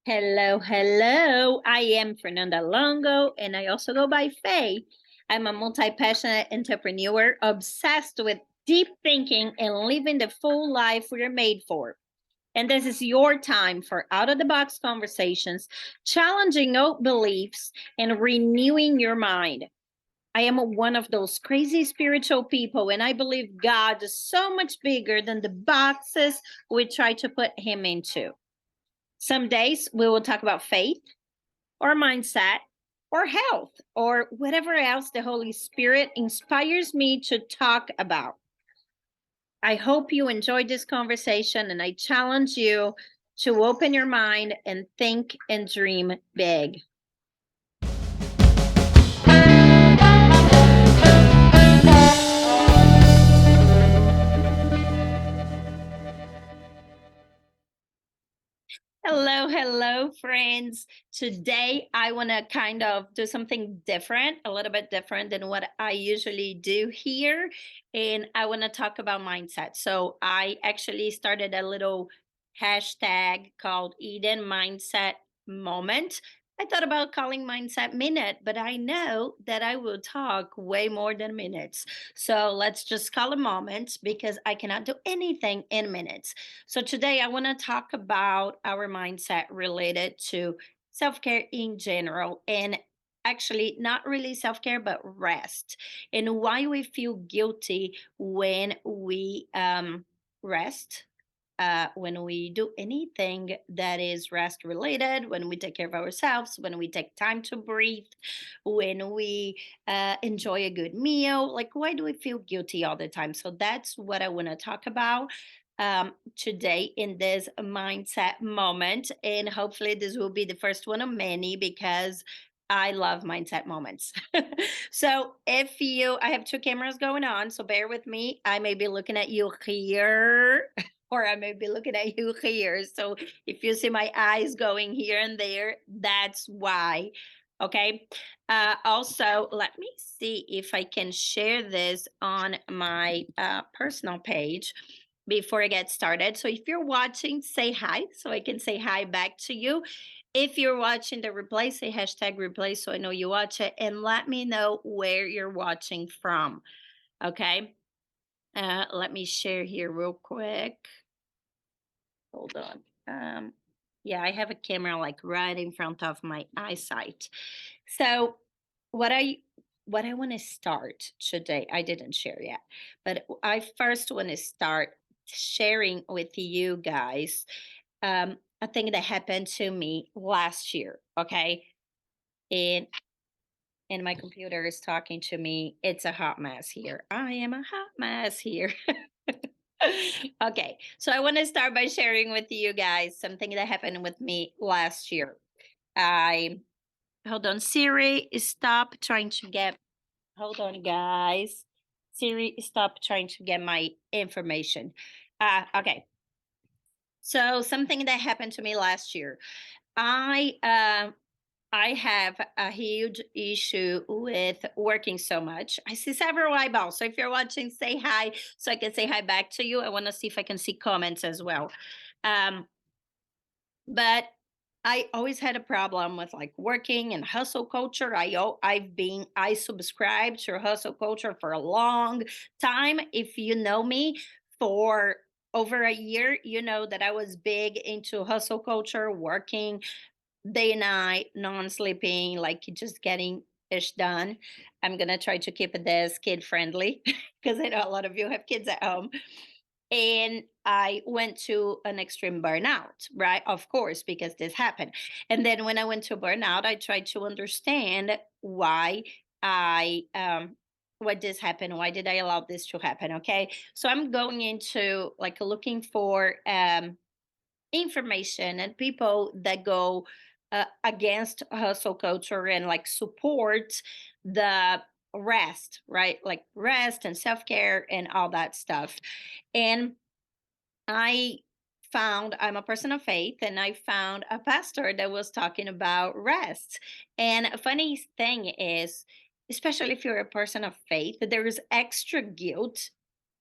Hello, hello. I am Fernanda Longo, and I also go by Faye. I'm a multi passionate entrepreneur obsessed with deep thinking and living the full life we are made for. And this is your time for out of the box conversations, challenging old beliefs, and renewing your mind. I am one of those crazy spiritual people, and I believe God is so much bigger than the boxes we try to put Him into. Some days we will talk about faith or mindset or health or whatever else the Holy Spirit inspires me to talk about. I hope you enjoyed this conversation and I challenge you to open your mind and think and dream big. Hello, hello, friends. Today, I want to kind of do something different, a little bit different than what I usually do here. And I want to talk about mindset. So, I actually started a little hashtag called Eden Mindset Moment. I thought about calling Mindset Minute, but I know that I will talk way more than minutes. So, let's just call a moment because I cannot do anything in minutes. So, today I want to talk about our mindset related to self care in general and actually not really self care, but rest and why we feel guilty when we rest. When we do anything that is rest related, when we take care of ourselves, when we take time to breathe, when we enjoy a good meal, like why do we feel guilty all the time? So that's what I want to talk about today in this mindset moment. And hopefully, this will be the first one of many because I love mindset moments. So, I have two cameras going on, so bear with me. I may be looking at you here, or I may be looking at you here. So, if you see my eyes going here and there, that's why. Okay. Also, let me see if I can share this on my personal page before I get started. So if you're watching, say hi so I can say hi back to you. If you're watching the replay, say hashtag replay so I know you watch it and let me know where you're watching from. Okay. Let me share here real quick. Hold on. Yeah, I have a camera like right in front of my eyesight. So what I what I want to start today, I didn't share yet, but I first want to start sharing with you guys a thing that happened to me last year. Okay, and my computer is talking to me. It's a hot mess here. I am a hot mess here. Okay, so I want to start by sharing with you guys something that happened with me last year. I hold on, Siri, stop trying to get. Hold on, guys. Siri, stop trying to get my information. Okay. So something that happened to me last year. I I have a huge issue with working so much. I see several eyeballs. So if you're watching, say hi so I can say hi back to you. I want to see if I can see comments as well. Um, but I always had a problem with like working and hustle culture. I subscribed to hustle culture for a long time. If you know me for over a year, you know that I was big into hustle culture, working day and night, non-sleeping, like just getting ish done. I'm gonna try to keep this kid friendly because I know a lot of you have kids at home. And I went to an extreme burnout, right? Of course, because this happened. And then when I went to burnout, I tried to understand why I why this happened. Why did I allow this to happen? Okay. So I'm going into like looking for information and people that go against hustle culture and like support the rest, right? Like rest and self care and all that stuff. And I found I'm a person of faith, and I found a pastor that was talking about rest. And a funny thing is, especially if you're a person of faith, there is extra guilt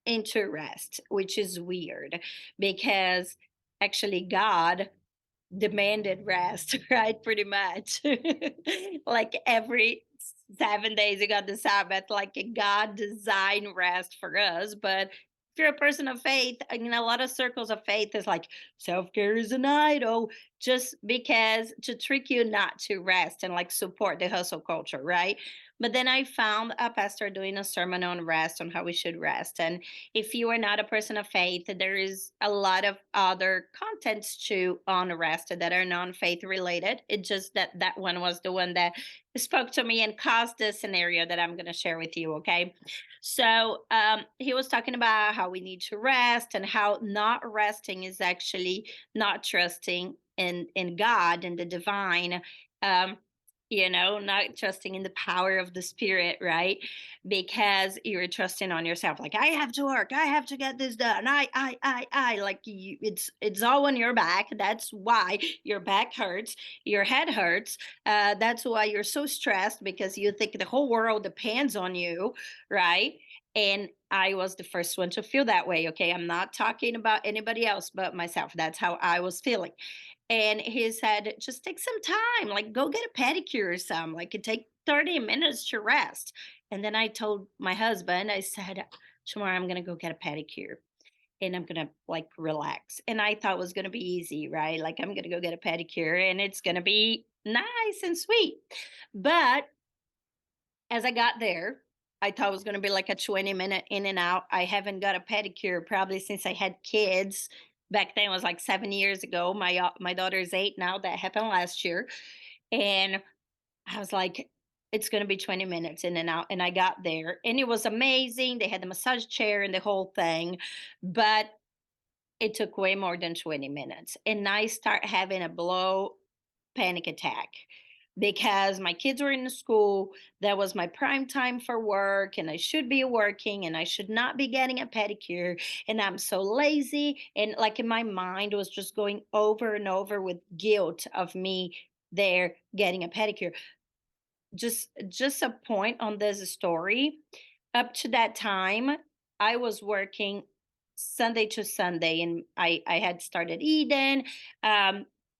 into rest, which is weird because actually God demanded rest, right? Pretty much. Like every 7 days, you got the Sabbath, like a God designed rest for us. But if you're a person of faith, a lot of circles of faith is like self care is an idol, just because to trick you not to rest and like support the hustle culture, right? But then I found a pastor doing a sermon on rest, on how we should rest. And if you are not a person of faith, there is a lot of other contents too on rest that are non-faith related. It just that that one was the one that spoke to me and caused the scenario that I'm going to share with you. Okay, so he was talking about how we need to rest and how not resting is actually not trusting in God and the divine. Um, not trusting in the power of the spirit, right? Because you're trusting on yourself. Like, I have to work, I have to get this done. Like it's all on your back. That's why your back hurts, your head hurts. That's why you're so stressed because you think the whole world depends on you, right? And I was the first one to feel that way. Okay. I'm not talking about anybody else but myself. That's how I was feeling. And he said, just take some time, like go get a pedicure or something. Like it take 30 minutes to rest. And then I told my husband, I said, tomorrow I'm gonna go get a pedicure and I'm gonna like relax. And I thought it was gonna be easy, right? Like I'm gonna go get a pedicure and it's gonna be nice and sweet. But as I got there, I thought it was going to be like a 20-minute in and out. I haven't got a pedicure probably since I had kids. Back then it was like 7 years ago. My daughter is 8 now. That happened last year, and I was like, it's going to be 20 minutes in and out. And I got there, and it was amazing. They had the massage chair and the whole thing, but it took way more than 20 minutes. And I start having a blow panic attack because my kids were in the school. That was my prime time for work, and I should be working, and I should not be getting a pedicure. And I'm so lazy. And like in my mind was just going over and over with guilt of me there getting a pedicure. Just a point on this story. Up to that time, I was working Sunday to Sunday, and I had started Eden.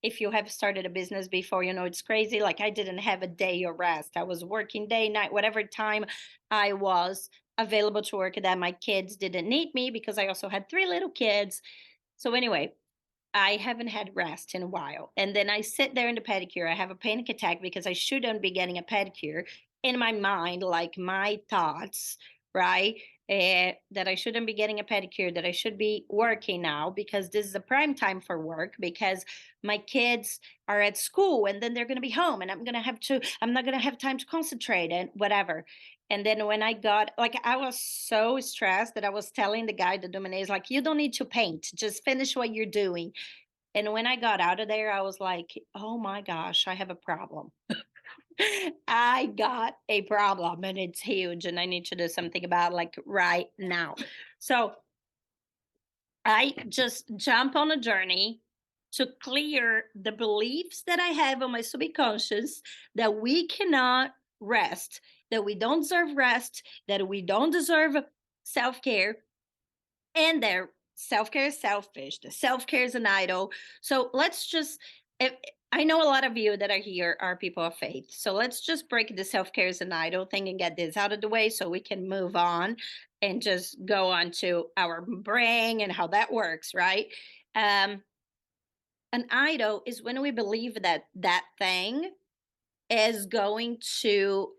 If you have started a business before, you know it's crazy. Like I didn't have a day of rest. I was working day, night, whatever time I was available to work. That my kids didn't need me because I also had three little kids. So anyway, I haven't had rest in a while. And then I sit there in the pedicure. I have a panic attack because I shouldn't be getting a pedicure in my mind, like my thoughts, right? That I shouldn't be getting a pedicure, that I should be working now because this is a prime time for work because my kids are at school and then they're going to be home and I'm not going to have time to concentrate and whatever. And then when I got, like, I was so stressed that I was telling the guy, the Dominay, like, you don't need to paint, just finish what you're doing. And when I got out of there, I was like, oh my gosh, I have a problem. I got a problem and it's huge and I need to do something about it, like right now. So I just jump on a journey to clear the beliefs that I have on my subconscious that we cannot rest, that we don't deserve rest, that we don't deserve self care, and their self-care is selfish, the self-care is an idol. So let's just, if, I know a lot of you that are here are people of faith, so let's just break the self-care is an idol thing and get this out of the way so we can move on and just go on to our brain and how that works, right? um an idol is when we believe that that thing is going to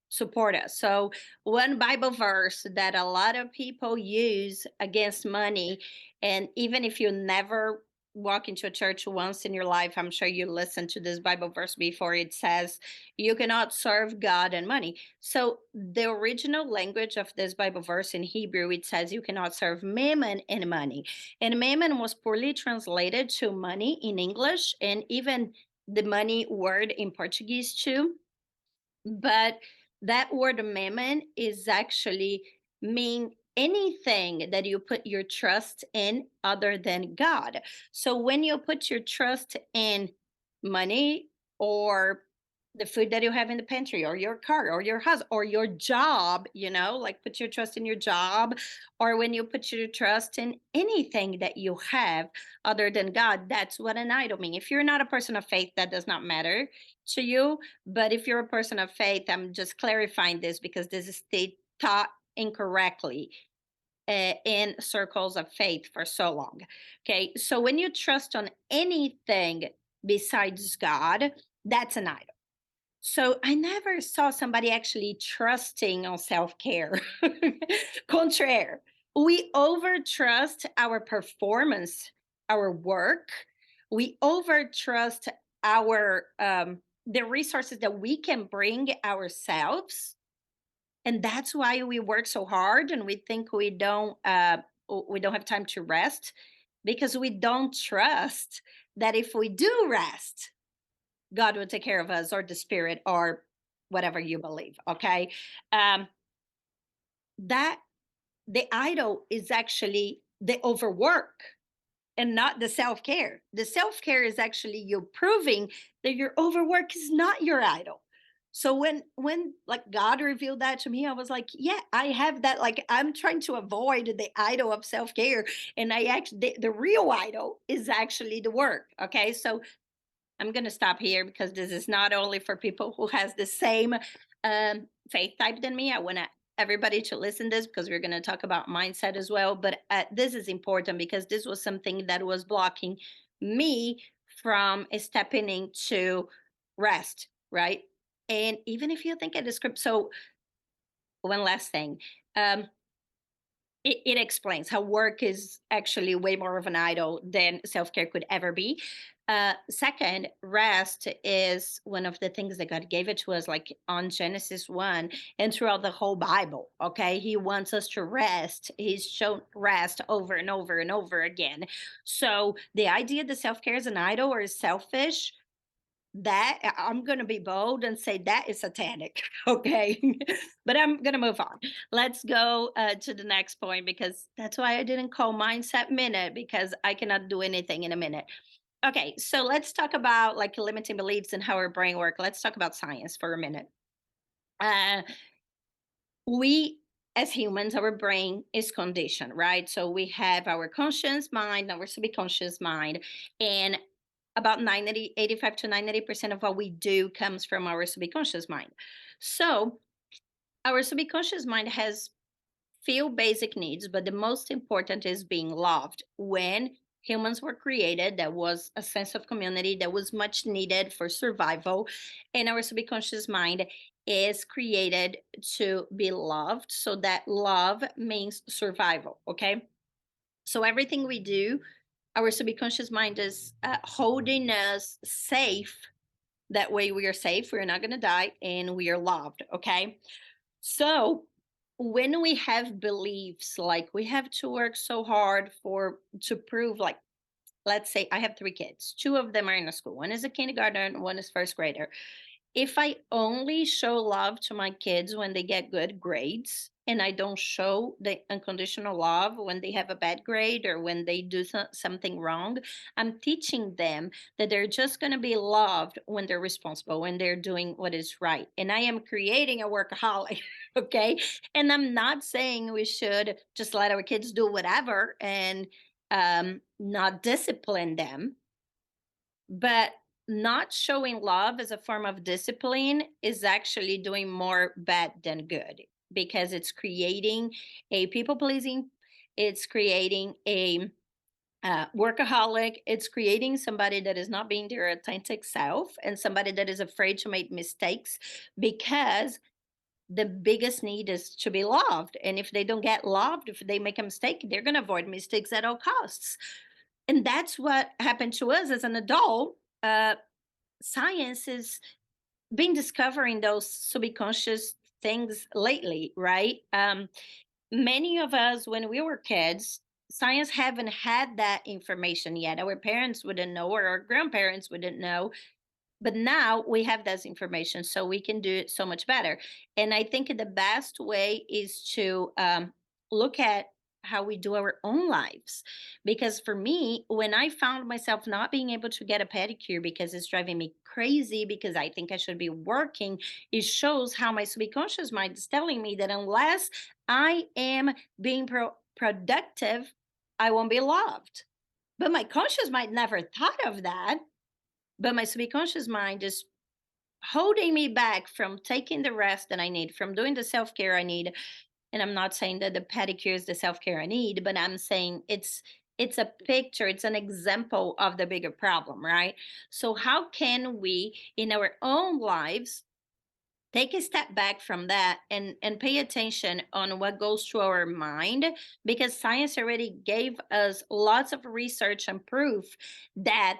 support us. So, one Bible verse that a lot of people use against money, and even if you never walk into a church once in your life, I'm sure you listened to this Bible verse before. It says, you cannot serve God and money. So, the original language of this Bible verse in Hebrew, it says, you cannot serve mammon and money. And mammon was poorly translated to money in English, and even the money word in Portuguese too. But that word mammon is actually mean anything that you put your trust in other than God. So when you put your trust in money or the food that you have in the pantry, or your car, or your house, or your job, like put your trust in your job, or when you put your trust in anything that you have other than God. That's what an idol means. If you're not a person of faith, that does not matter to you. But if you're a person of faith, I'm just clarifying this because this is they taught incorrectly in circles of faith for so long. Okay, so when you trust on anything besides God, that's an idol. So I never saw somebody actually trusting on self care. Contraire, we over trust our performance, our work. We over trust our the resources that we can bring ourselves, and that's why we work so hard and we think we don't have time to rest, because we don't trust that if we do rest, God will take care of us, or the spirit, or whatever you believe. Okay. um that the idol is actually the overwork and not the self-care. The self-care is actually you proving that your overwork is not your idol. So when like God revealed that to me, I was like, yeah, I have that. Like, I'm trying to avoid the idol of self-care, and I actually the real idol is actually the work. Okay, so I'm going to stop here because this is not only for people who has the same faith type than me. I want everybody to listen to this because we're going to talk about mindset as well. But this is important because this was something that was blocking me from stepping into rest, right? And even if you think of the script, so one last thing. Um, it explains how work is actually way more of an idol than self-care could ever be. Second, rest is one of the things that God gave it to us, like on Genesis 1 and throughout the whole Bible. Okay, He wants us to rest. He's shown rest over and over and over again. So the idea that self-care is an idol or is selfish, that I'm going to be bold and say that is satanic. Okay. But I'm going to move on. Let's go to the next point, because that's why I didn't call mindset minute, because I cannot do anything in a minute. Okay, so let's talk about like limiting beliefs and how our brain work. Let's talk about science for a minute. uh, we as humans, our brain is conditioned, right? So we have our conscious mind, our subconscious mind, and about 85 to 90% of what we do comes from our subconscious mind. So our subconscious mind has few basic needs, but the most important is being loved. When humans were created, there was a sense of community that was much needed for survival, and our subconscious mind is created to be loved. So that love means survival. Okay. So everything we do, our subconscious mind is holding us safe. That way we are safe, we're not going to die, and we are loved. Okay. So when we have beliefs like we have to work so hard for to prove, like, let's say I have three kids, two of them are in a school, one is a kindergarten, one is first grader. If I only show love to my kids when they get good grades, and I don't show the unconditional love when they have a bad grade or when they do something wrong, I'm teaching them that they're just going to be loved when they're responsible, when they're doing what is right. And I am creating a workaholic. Okay. And I'm not saying we should just let our kids do whatever and not discipline them, but not showing love as a form of discipline is actually doing more bad than good, because it's creating a people pleasing, it's creating a workaholic, it's creating somebody that is not being their authentic self, and somebody that is afraid to make mistakes, because the biggest need is to be loved. And if they don't get loved, if they make a mistake, they're going to avoid mistakes at all costs. And that's what happened to us as an adult. Science has been discovering those subconscious things lately, right? Many of us, when we were kids, science haven't had that information yet. Our parents wouldn't know, or our grandparents wouldn't know. But now we have this information, so we can do it so much better. And I think the best way is to look at how we do our own lives. Because for me, when I found myself not being able to get a pedicure because it's driving me crazy, because I think I should be working, it shows how my subconscious mind is telling me that unless I am being productive, I won't be loved. But my conscious mind never thought of that. But my subconscious mind is holding me back from taking the rest that I need, from doing the self care I need. And I'm not saying that the pedicure is the self care I need, but I'm saying it's a picture, it's an example of the bigger problem, right? So how can we in our own lives take a step back from that and pay attention on what goes through our mind, because science already gave us lots of research and proof that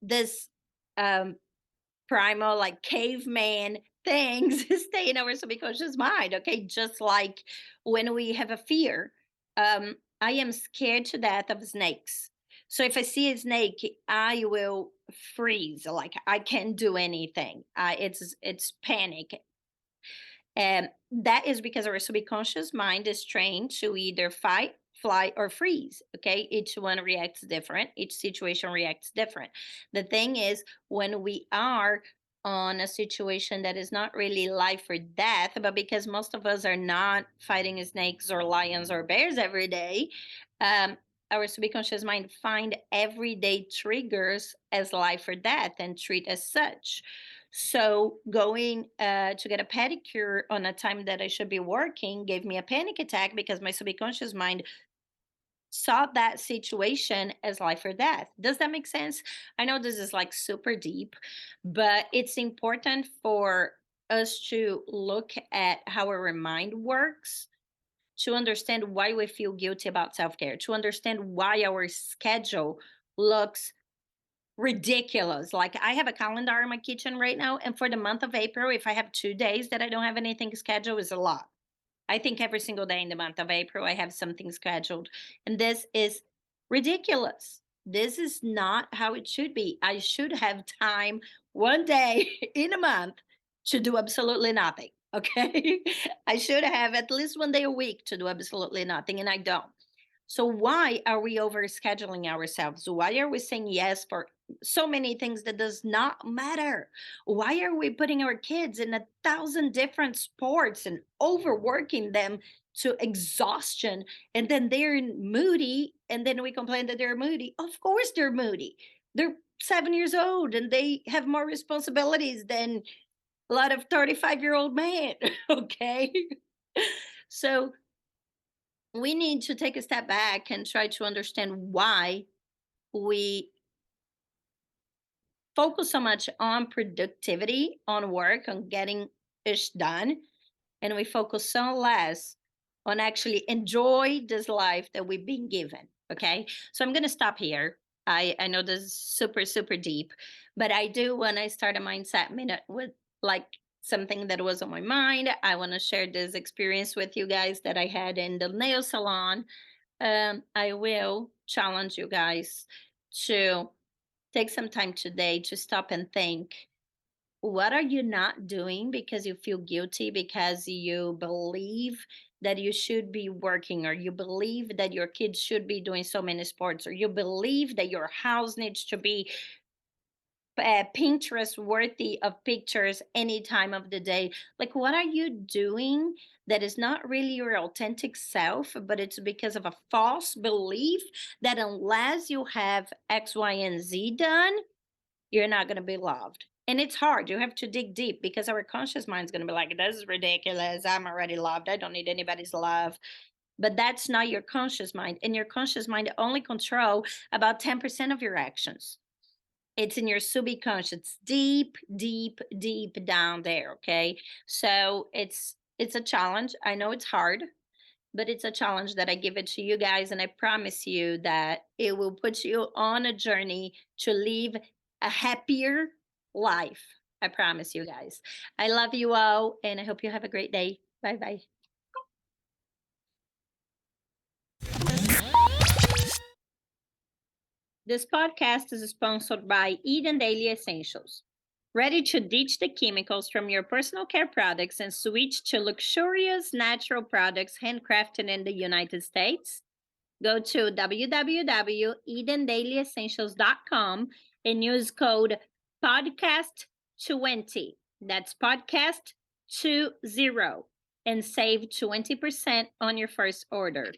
this um, primal, like caveman things stay in our subconscious mind. Okay, just like when we have a fear, I am scared to death of snakes. So if I see a snake, I will freeze, like I can't do anything. It's panic. And that is because our subconscious mind is trained to either fight, fly, or freeze. Okay. Each one reacts different. Each situation reacts different. The thing is, when we are on a situation that is not really life or death, but because most of us are not fighting snakes or lions or bears every day, um, our subconscious mind find everyday triggers as life or death and treat as such. So going to get a pedicure on a time that I should be working gave me a panic attack because my subconscious mind saw that situation as life or death. Does that make sense? I know this is like super deep, but it's important for us to look at how our mind works, to understand why we feel guilty about self care, to understand why our schedule looks ridiculous. Like I have a calendar in my kitchen right now, and for the month of April, if I have 2 days that I don't have anything scheduled, is a lot. I think every single day in the month of April, I have something scheduled. And this is ridiculous. This is not how it should be. I should have time one day in a month to do absolutely nothing. Okay. I should have at least one day a week to do absolutely nothing, and I don't. So why are we overscheduling ourselves? Why are we saying yes for so many things that does not matter? Why are we putting our kids in 1,000 different sports and overworking them to exhaustion, and then they're moody, and then we complain that they're moody? Of course they're moody. They're 7 years old and they have more responsibilities than a lot of 35-year-old men. Okay. So we need to take a step back and try to understand why we focus so much on productivity, on work, on getting ish done, and we focus so less on actually enjoy this life that we've been given. Okay, so I'm gonna stop here. I know this is super super deep, but I do want to start a mindset minute with like something that was on my mind. I want to share this experience with you guys that I had in the nail salon. I will challenge you guys to take some time today to stop and think, what are you not doing because you feel guilty, because you believe that you should be working, or you believe that your kids should be doing so many sports, or you believe that your house needs to be Pinterest worthy of pictures any time of the day. Like, what are you doing that is not really your authentic self, but it's because of a false belief that unless you have X, Y, and Z done, you're not going to be loved? And it's hard. You have to dig deep because our conscious mind is going to be like, this is ridiculous. I'm already loved. I don't need anybody's love. But that's not your conscious mind. And your conscious mind only control about 10% of your actions. It's in your subconscious, deep, deep, deep down there. Okay. So it's a challenge. I know it's hard, but it's a challenge that I give it to you guys. And I promise you that it will put you on a journey to live a happier life. I promise you guys. I love you all, and I hope you have a great day. Bye bye. This podcast is sponsored by Eden Daily Essentials. Ready to ditch the chemicals from your personal care products and switch to luxurious natural products handcrafted in the United States? go to www.edendailyessentials.com and use code podcast20. That's podcast20 and save 20% on your first order.